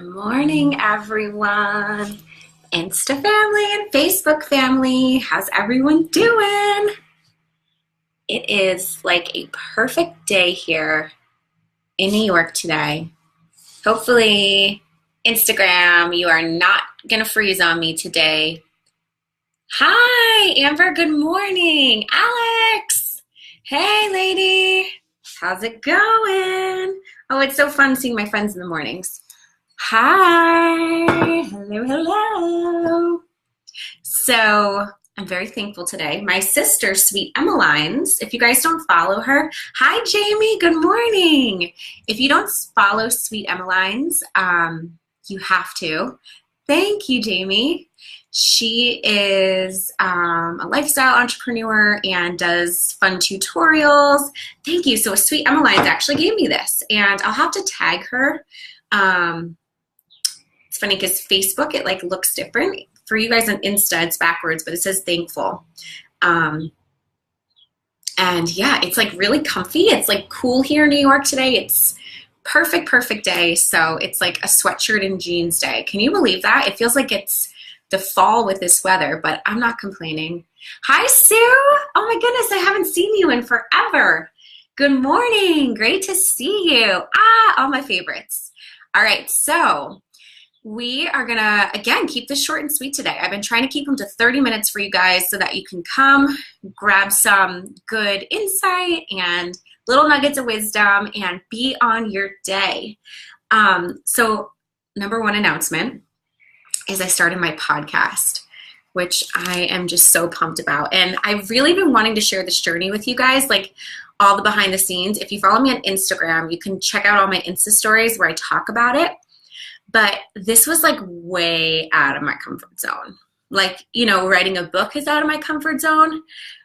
Good morning, everyone. Insta family and Facebook family. How's everyone doing? It is like a perfect day here in New York today. Hopefully, Instagram, you are not going to freeze on me today. Hi, Amber. Good morning. Alex. Hey, lady. How's it going? Oh, it's so fun seeing my friends in the mornings. Hi, hello, hello. So I'm very thankful today. My sister, Sweet Emmeline's, if you guys don't follow her, hi, Jamie, good morning. If you don't follow Sweet Emmeline's, you have to. Thank you, Jamie. She is a lifestyle entrepreneur and does fun tutorials. Thank you. So Sweet Emmeline's actually gave me this, and I'll have to tag her. It's funny because Facebook, it like looks different. For you guys on Insta, it's backwards, but it says thankful. And yeah, it's like really comfy. It's like cool here in New York today. It's perfect day. So it's like a sweatshirt and jeans day. Can you believe that? It feels like it's the fall with this weather, but I'm not complaining. Hi, Sue. Oh my goodness, I haven't seen you in forever. Good morning. Great to see you. All my favorites. All right, so we are gonna, again, keep this short and sweet today. I've been trying to keep them to 30 minutes for you guys so that you can come, grab some good insight and little nuggets of wisdom and be on your day. So number one announcement is I started my podcast, which I am just so pumped about. And I've really been wanting to share this journey with you guys, like all the behind the scenes. If you follow me on Instagram, you can check out all my Insta stories where I talk about it. But this was like way out of my comfort zone. Like, you know, writing a book is out of my comfort zone,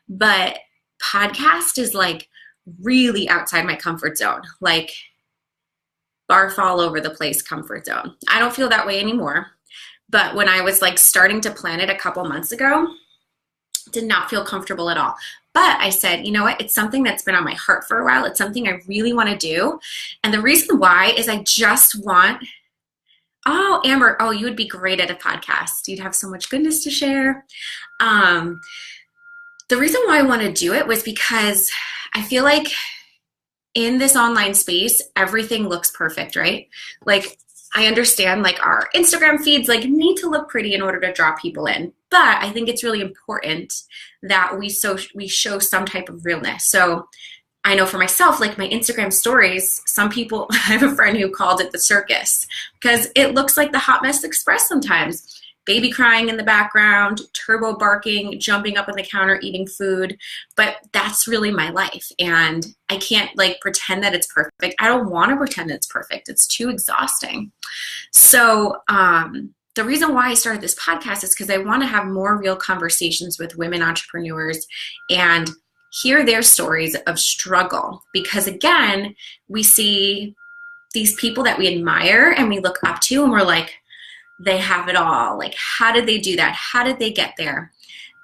but podcast is like really outside my comfort zone. Like barf all over the place comfort zone. I don't feel that way anymore. But when I was like starting to plan it a couple months ago, did not feel comfortable at all. But I said, you know what? It's something that's been on my heart for a while. It's something I really want to do. And the reason why is I just want, oh, Amber, oh, you would be great at a podcast. You'd have so much goodness to share. The reason why I want to do it was because I feel like in this online space, everything looks perfect, right? Like I understand like our Instagram feeds like need to look pretty in order to draw people in. But I think it's really important that we show some type of realness. So I know for myself, like my Instagram stories, some people, I have a friend who called it the circus because it looks like the Hot Mess Express sometimes. Baby crying in the background, turbo barking, jumping up on the counter, eating food. But that's really my life. And I can't like pretend that it's perfect. I don't want to pretend that it's perfect. It's too exhausting. So the reason why I started this podcast is because I want to have more real conversations with women entrepreneurs and hear their stories of struggle. Because again, we see these people that we admire and we look up to and we're like, they have it all. Like, how did they do that? How did they get there?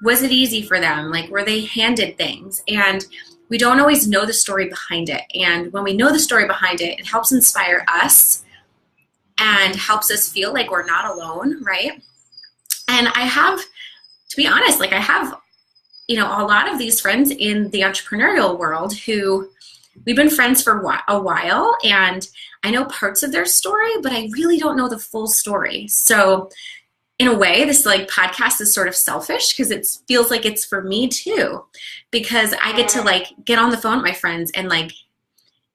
Was it easy for them? Like, were they handed things? And we don't always know the story behind it. And when we know the story behind it, it helps inspire us and helps us feel like we're not alone, right? And I have, to be honest, like I have, you know, a lot of these friends in the entrepreneurial world who we've been friends for a while, and I know parts of their story, but I really don't know the full story. So in a way, this like podcast is sort of selfish because it feels like it's for me too, because I get to like get on the phone with my friends and like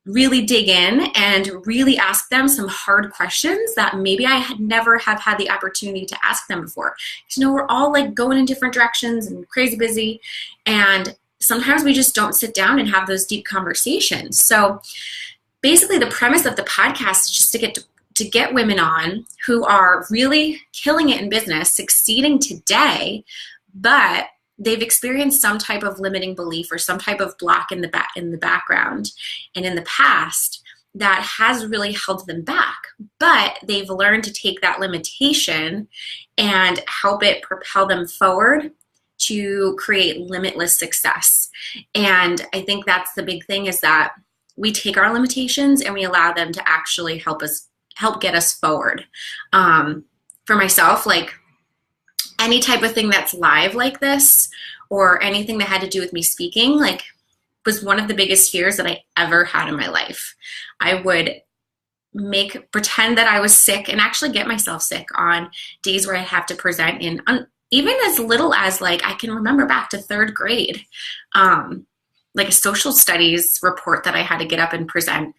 really dig in and really ask them some hard questions that maybe I had never have had the opportunity to ask them before. You know, we're all like going in different directions and crazy busy, and sometimes we just don't sit down and have those deep conversations. So basically the premise of the podcast is just to get women on who are really killing it in business, succeeding today, but they've experienced some type of limiting belief or some type of block in the background and in the past that has really held them back. But they've learned to take that limitation and help it propel them forward to create limitless success. And I think that's the big thing, is that we take our limitations and we allow them to actually help us help get us forward. For myself, like any type of thing that's live like this, or anything that had to do with me speaking, like was one of the biggest fears that I ever had in my life. I would pretend that I was sick and actually get myself sick on days where I have to present in even as little as, like, I can remember back to 3rd grade, like a social studies report that I had to get up and present.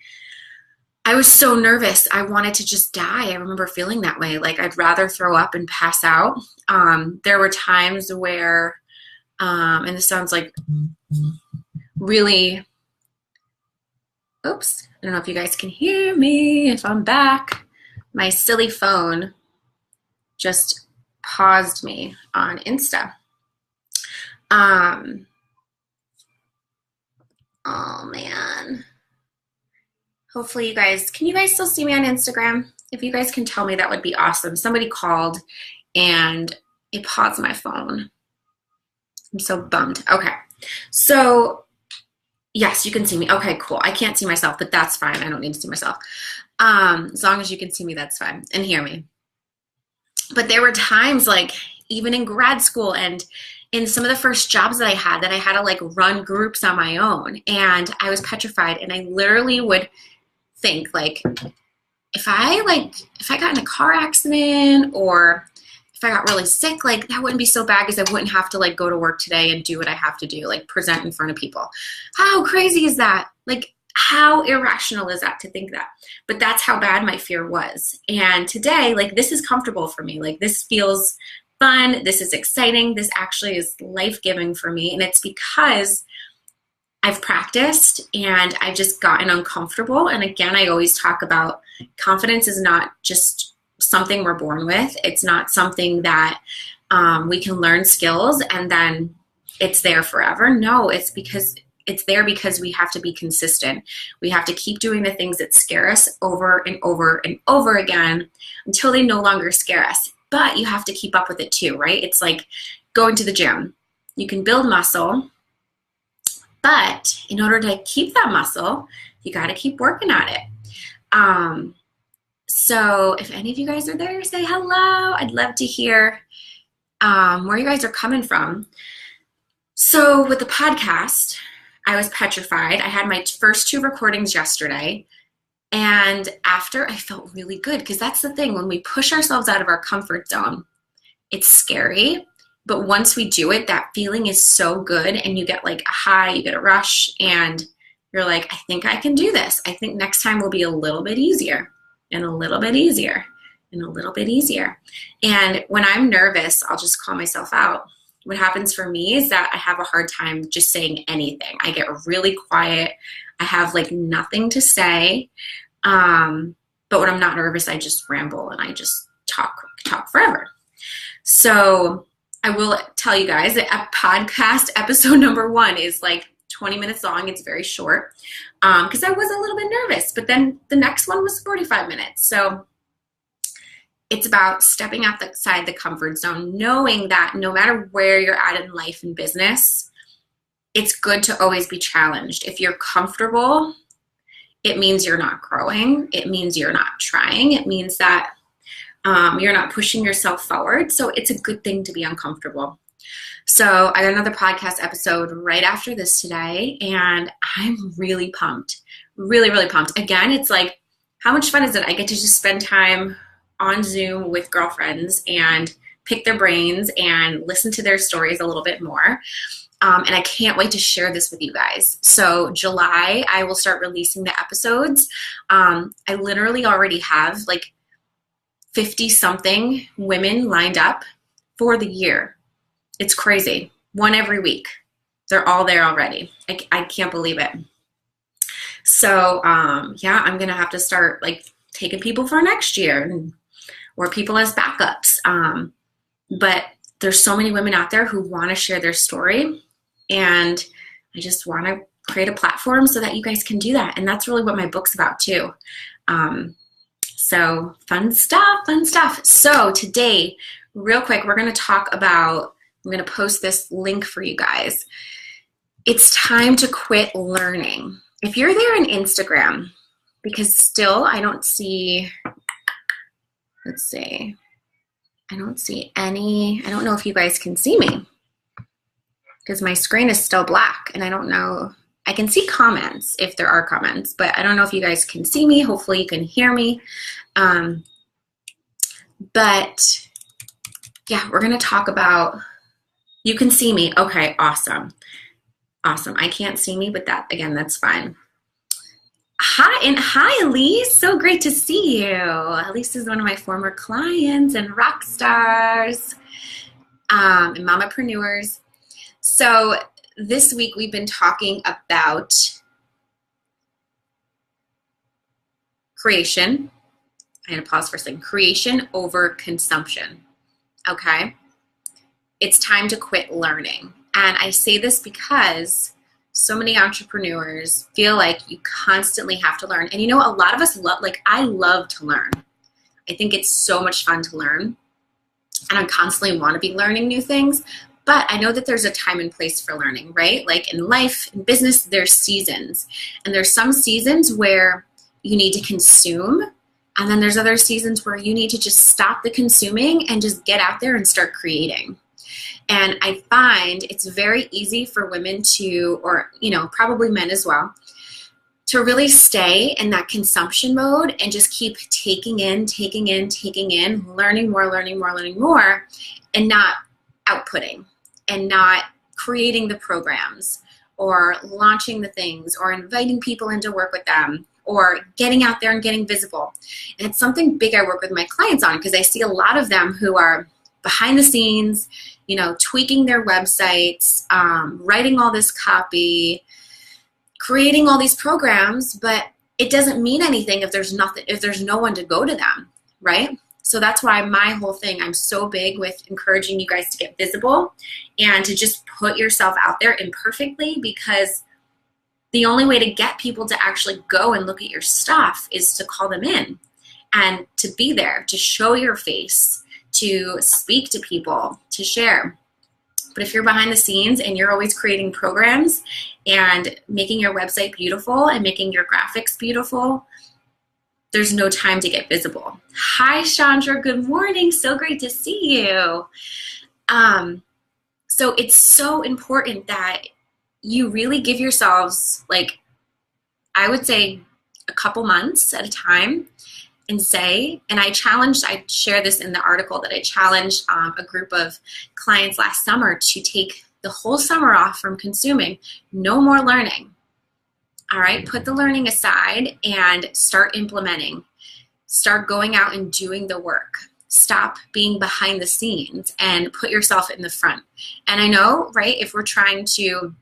I was so nervous. I wanted to just die. I remember feeling that way. Like I'd rather throw up and pass out. There were times where, and this sounds like really, oops, I don't know if you guys can hear me, if I'm back. My silly phone just paused me on Insta. Oh man. Hopefully can you guys still see me on Instagram? If you guys can tell me, that would be awesome. Somebody called and it paused my phone. I'm so bummed. Okay. So yes, you can see me. Okay, cool. I can't see myself, but that's fine. I don't need to see myself. As long as you can see me, that's fine, and hear me. But there were times, like even in grad school and in some of the first jobs that I had to like run groups on my own, and I was petrified, and I literally would think, like, if I got in a car accident or if I got really sick, like that wouldn't be so bad because I wouldn't have to like go to work today and do what I have to do, like present in front of people. How crazy is that? Like, how irrational is that to think that? But that's how bad my fear was. And today, like, this is comfortable for me. Like, this feels fun. This is exciting. This actually is life-giving for me. And it's because I've practiced and I've just gotten uncomfortable. And again, I always talk about confidence is not just something we're born with. It's not something that we can learn skills and then it's there forever. No, it's there because we have to be consistent. We have to keep doing the things that scare us over and over and over again until they no longer scare us. But you have to keep up with it too, right? It's like going to the gym. You can build muscle, but in order to keep that muscle, you got to keep working at it. So if any of you guys are there, say hello. I'd love to hear where you guys are coming from. So with the podcast, I was petrified. I had my first 2 recordings yesterday. And after, I felt really good, because that's the thing. When we push ourselves out of our comfort zone, it's scary. But once we do it, that feeling is so good. And you get like a high, you get a rush. And you're like, I think I can do this. I think next time will be a little bit easier. And a little bit easier, and a little bit easier. And when I'm nervous, I'll just call myself out. What happens for me is that I have a hard time just saying anything. I get really quiet. I have like nothing to say. But when I'm not nervous, I just ramble and I just talk forever. So I will tell you guys that a podcast episode number 1 is like 20 minutes long. It's very short because I was a little bit nervous, but then the next one was 45 minutes. So it's about stepping outside the comfort zone, knowing that no matter where you're at in life and business, it's good to always be challenged. If you're comfortable, it means you're not growing. It means you're not trying. It means that you're not pushing yourself forward. So it's a good thing to be uncomfortable. So I got another podcast episode right after this today, and I'm really pumped. Really, really pumped. Again, it's like, how much fun is it? I get to just spend time on Zoom with girlfriends and pick their brains and listen to their stories a little bit more. And I can't wait to share this with you guys. So July, I will start releasing the episodes. I literally already have like 50-something women lined up for the year. It's crazy. 1 every week. They're all there already. I can't believe it. So yeah, I'm going to have to start like taking people for next year or people as backups. But there's so many women out there who want to share their story. And I just want to create a platform so that you guys can do that. And that's really what my book's about too. So fun stuff, fun stuff. So today, real quick, we're going to talk about, I'm going to post this link for you guys. It's time to quit learning. If you're there on Instagram, because still I don't see, Let's see. I don't see any. I don't know if you guys can see me because my screen is still black and I don't know. I can see comments if there are comments, but I don't know if you guys can see me. Hopefully you can hear me. But yeah, we're going to talk about, you can see me. Okay, awesome. Awesome. I can't see me, but that, again, that's fine. Hi, Elise. So great to see you. Elise is one of my former clients and rock stars and mamapreneurs. So this week we've been talking about creation. I'm going to pause for a second. Creation over consumption. Okay? It's time to quit learning. And I say this because so many entrepreneurs feel like you constantly have to learn. And you know, a lot of us love, like I love to learn. I think it's so much fun to learn. And I constantly want to be learning new things. But I know that there's a time and place for learning, right? Like in life, in business, there's seasons. And there's some seasons where you need to consume. And then there's other seasons where you need to just stop the consuming and just get out there and start creating. And I find it's very easy for women to, or, you know, probably men as well, to really stay in that consumption mode and just keep taking in, learning more, and not outputting and not creating the programs or launching the things or inviting people in to work with them or getting out there and getting visible. And it's something big I work with my clients on because I see a lot of them who are behind the scenes, you know, tweaking their websites, writing all this copy, creating all these programs, but it doesn't mean anything if there's no one to go to them, right? So that's why my whole thing, I'm so big with encouraging you guys to get visible and to just put yourself out there imperfectly, because the only way to get people to actually go and look at your stuff is to call them in and to be there, to show your face, to speak to people, to share. But if you're behind the scenes and you're always creating programs and making your website beautiful and making your graphics beautiful, there's no time to get visible. Hi, Chandra. Good morning. So great to see you. So it's so important that you really give yourselves, like, I would say a couple months at a time and say, and I share this in the article that I challenged a group of clients last summer to take the whole summer off from consuming. No more learning. All right, put the learning aside and start implementing. Start going out and doing the work. Stop being behind the scenes and put yourself in the front. And I know, right, if we're trying to,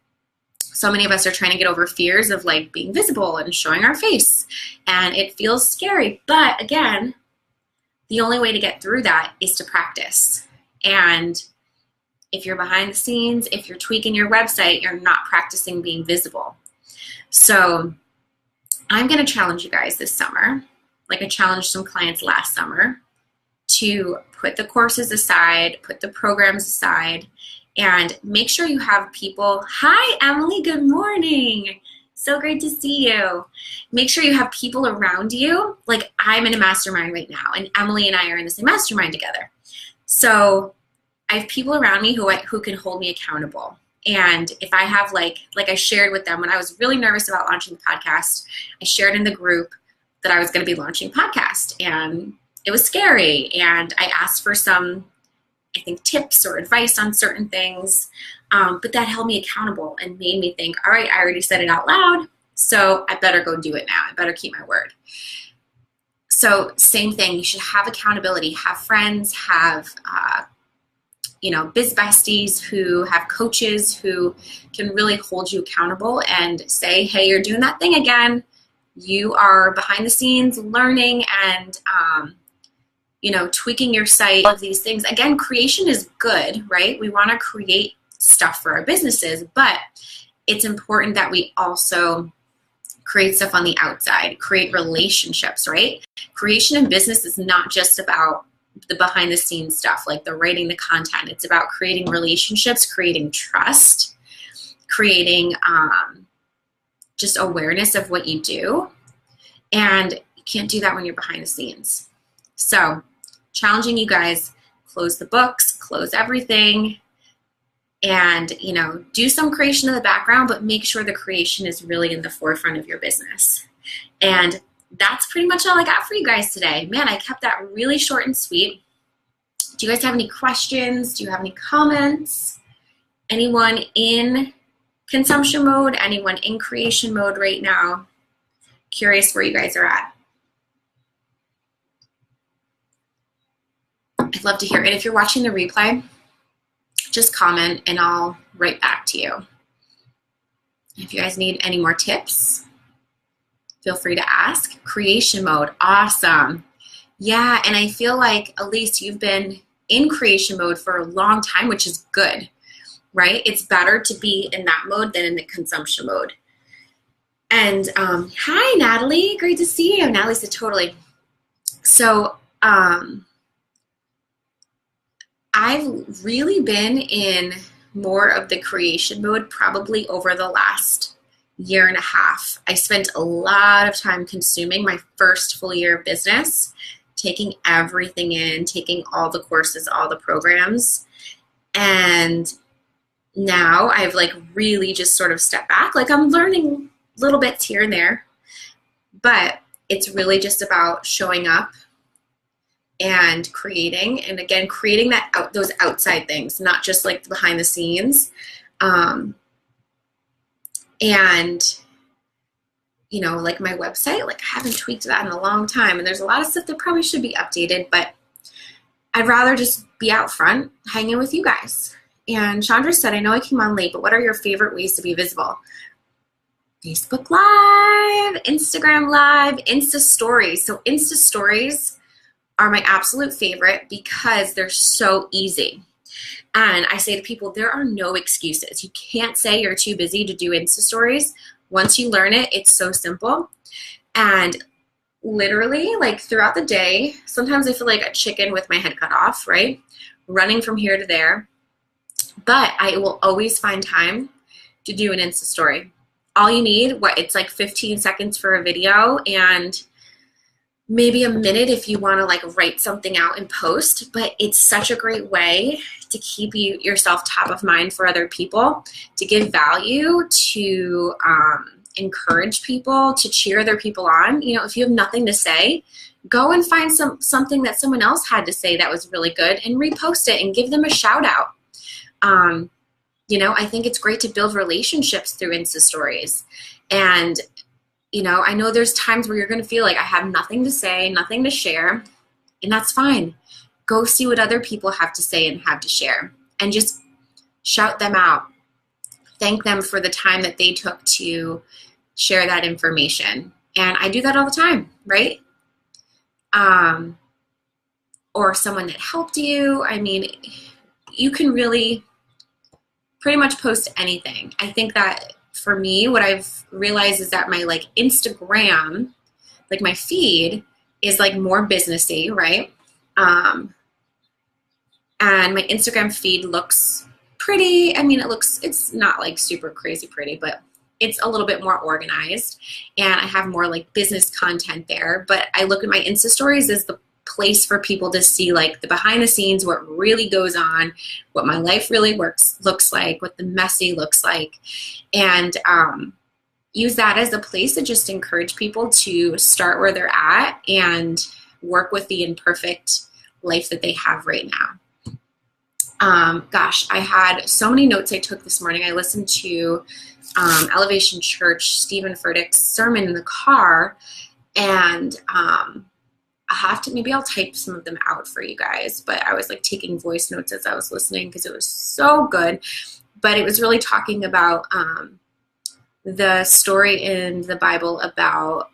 so many of us are trying to get over fears of like being visible and showing our face, and it feels scary. But again, the only way to get through that is to practice. And if you're behind the scenes, if you're tweaking your website, you're not practicing being visible. So I'm going to challenge you guys this summer, like I challenged some clients last summer, to put the courses aside, put the programs aside, and make sure you have people. Hi, Emily. Good morning. So great to see you. Make sure you have people around you. Like, I'm in a mastermind right now, and Emily and I are in the same mastermind together. So I have people around me who can hold me accountable. And if I have, like I shared with them when I was really nervous about launching the podcast, I shared in the group that I was going to be launching a podcast, and it was scary. And I asked for some, I think, tips or advice on certain things, but that held me accountable and made me think, all right, I already said it out loud, so I better go do it now. I better keep my word. So same thing, you should have accountability, have friends, have biz besties who have coaches who can really hold you accountable and say, hey, you're doing that thing again. You are behind the scenes learning and tweaking your site, all of these things. Again, creation is good, right? We want to create stuff for our businesses, but it's important that we also create stuff on the outside, create relationships, right? Creation in business is not just about the behind the scenes stuff, like the writing the content. It's about creating relationships, creating trust, creating just awareness of what you do. And you can't do that when you're behind the scenes. So challenging you guys, close the books, close everything, and, you know, do some creation in the background, but make sure the creation is really in the forefront of your business. And that's pretty much all I got for you guys today. Man, I kept that really short and sweet. Do you guys have any questions? Do you have any comments? Anyone in consumption mode? Anyone in creation mode right now? Curious where you guys are at. I'd love to hear it. And if you're watching the replay, just comment and I'll write back to you. If you guys need any more tips, feel free to ask. Creation mode, awesome. Yeah, and I feel like, Elise, you've been in creation mode for a long time, which is good, right? It's better to be in that mode than in the consumption mode. And hi, Natalie, great to see you. Natalie said totally. So I've really been in more of the creation mode probably over the last year and a half. I spent a lot of time consuming my first full year of business, taking everything in, taking all the courses, all the programs. And now I've like really just sort of stepped back. Like I'm learning little bits here and there, but it's really just about showing up and creating, and again, creating those outside things, not just like the behind the scenes. And, you know, like my website, like I haven't tweaked that in a long time, and there's a lot of stuff that probably should be updated, but I'd rather just be out front hanging with you guys. And Chandra said, I know I came on late, but what are your favorite ways to be visible? Facebook Live, Instagram Live, Insta Stories. So Insta Stories are my absolute favorite because they're so easy. And I say to people, there are no excuses. You can't say you're too busy to do Insta Stories. Once you learn it, it's so simple. And literally, like throughout the day, sometimes I feel like a chicken with my head cut off, right? Running from here to there. But I will always find time to do an Insta Story. All you need, it's like 15 seconds for a video and maybe a minute if you want to like write something out and post, but it's such a great way to keep yourself top of mind for other people, to give value, to encourage people, to cheer other people on. You know, if you have nothing to say, go and find something that someone else had to say that was really good and repost it and give them a shout out. You know, I think it's great to build relationships through Insta Stories. And you know, I know there's times where you're going to feel like I have nothing to say, nothing to share, and that's fine. Go see what other people have to say and have to share, and just shout them out. Thank them for the time that they took to share that information. And I do that all the time, right? Or someone that helped you. I mean, you can really pretty much post anything. I think that for me, what I've realized is that my like Instagram, like my feed is like more businessy, right? And my Instagram feed looks pretty. I mean, it's not like super crazy pretty, but it's a little bit more organized, and I have more like business content there. But I look at my Insta Stories as the place for people to see like the behind the scenes, what really goes on, what my life really looks like, what the messy looks like, and use that as a place to just encourage people to start where they're at and work with the imperfect life that they have right now. Gosh, I had so many notes I took this morning. I listened to Elevation Church, Stephen Furtick's sermon in the car, and maybe I'll type some of them out for you guys, but I was like taking voice notes as I was listening because it was so good. But it was really talking about the story in the Bible about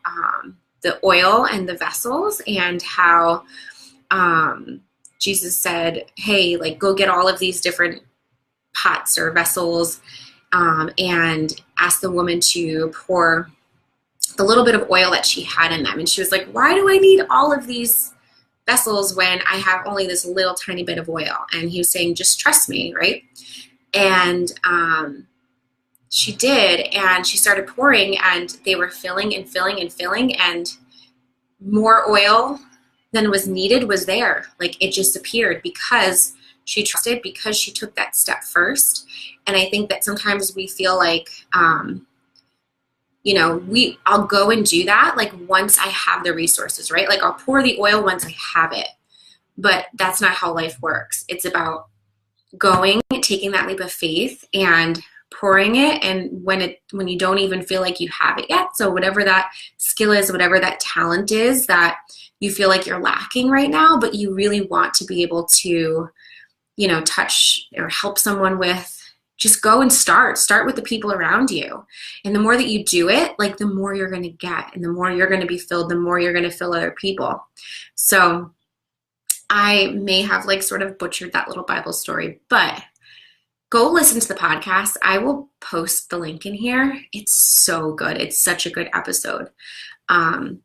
the oil and the vessels, and how Jesus said, hey, like go get all of these different pots or vessels and ask the woman to pour the little bit of oil that she had in them. And she was like, why do I need all of these vessels when I have only this little tiny bit of oil? And he was saying, just trust me, right? And she did, and she started pouring, and they were filling and filling and filling, and more oil then was needed was there. Like it just appeared because she trusted, because she took that step first. And I think that sometimes we feel like, I'll go and do that like once I have the resources, right? Like I'll pour the oil once I have it. But that's not how life works. It's about going, taking that leap of faith and pouring it, and when you don't even feel like you have it yet. So whatever that skill is, whatever that talent is that you feel like you're lacking right now, but you really want to be able to, touch or help someone with, just go and start with the people around you. And the more that you do it, like the more you're going to get, and the more you're going to be filled, the more you're going to fill other people. So I may have like sort of butchered that little Bible story, but go listen to the podcast. I will post the link in here. It's so good. It's such a good episode. And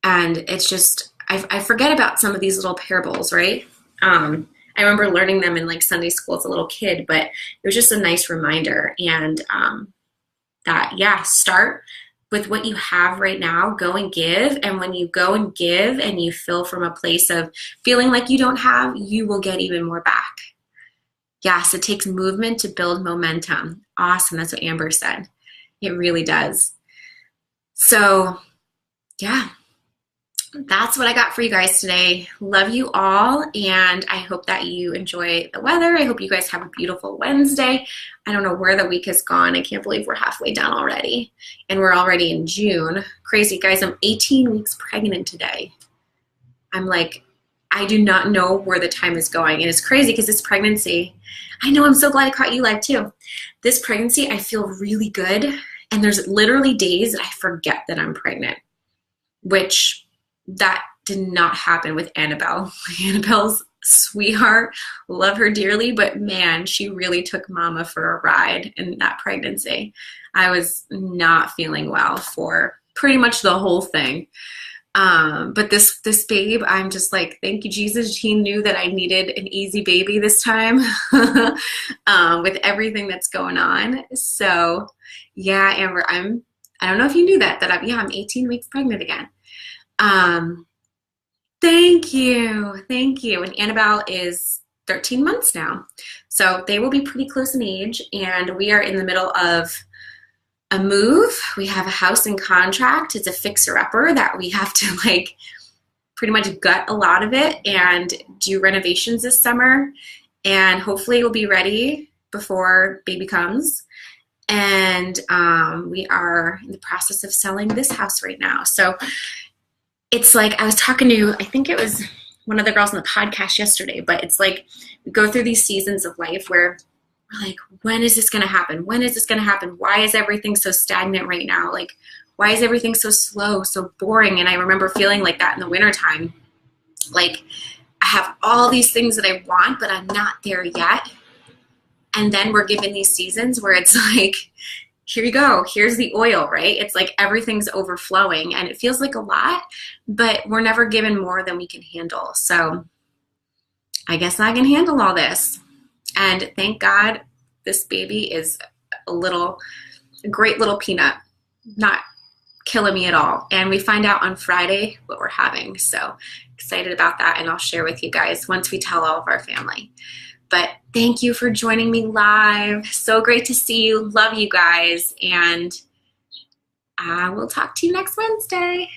it's just, I forget about some of these little parables, right? I remember learning them in like Sunday school as a little kid, but it was just a nice reminder. And start with what you have right now. Go and give. And when you go and give and you fill from a place of feeling like you don't have, you will get even more back. Yes, it takes movement to build momentum. Awesome. That's what Amber said. It really does. So, yeah, that's what I got for you guys today. Love you all, and I hope that you enjoy the weather. I hope you guys have a beautiful Wednesday. I don't know where the week has gone. I can't believe we're halfway down already, and we're already in June. Crazy, guys. I'm 18 weeks pregnant today. I'm like, I do not know where the time is going, and it's crazy because this pregnancy, I know, I'm so glad I caught you live too. This pregnancy, I feel really good, and there's literally days that I forget that I'm pregnant, which that did not happen with Annabelle. Annabelle's sweetheart, love her dearly, but man, she really took mama for a ride in that pregnancy. I was not feeling well for pretty much the whole thing. But this babe, I'm just like, thank you, Jesus. He knew that I needed an easy baby this time with everything that's going on. So yeah, Amber, I don't know if you knew that I'm 18 weeks pregnant again. Thank you. And Annabelle is 13 months now. So they will be pretty close in age, and we are in the middle of a move. We have a house in contract. It's a fixer-upper that we have to like pretty much gut a lot of it and do renovations this summer, and hopefully it will be ready before baby comes. And we are in the process of selling this house right now. So it's like, I was talking to, I think it was one of the girls on the podcast yesterday, but it's like we go through these seasons of life where we're like, when is this going to happen? When is this going to happen? Why is everything so stagnant right now? Like, why is everything so slow, so boring? And I remember feeling like that in the wintertime. Like, I have all these things that I want, but I'm not there yet. And then we're given these seasons where it's like, here you go, here's the oil, right? It's like everything's overflowing, and it feels like a lot, but we're never given more than we can handle. So I guess I can handle all this. And thank God this baby is a great little peanut, not killing me at all. And we find out on Friday what we're having. So excited about that, and I'll share with you guys once we tell all of our family. But thank you for joining me live. So great to see you. Love you guys. And I will talk to you next Wednesday.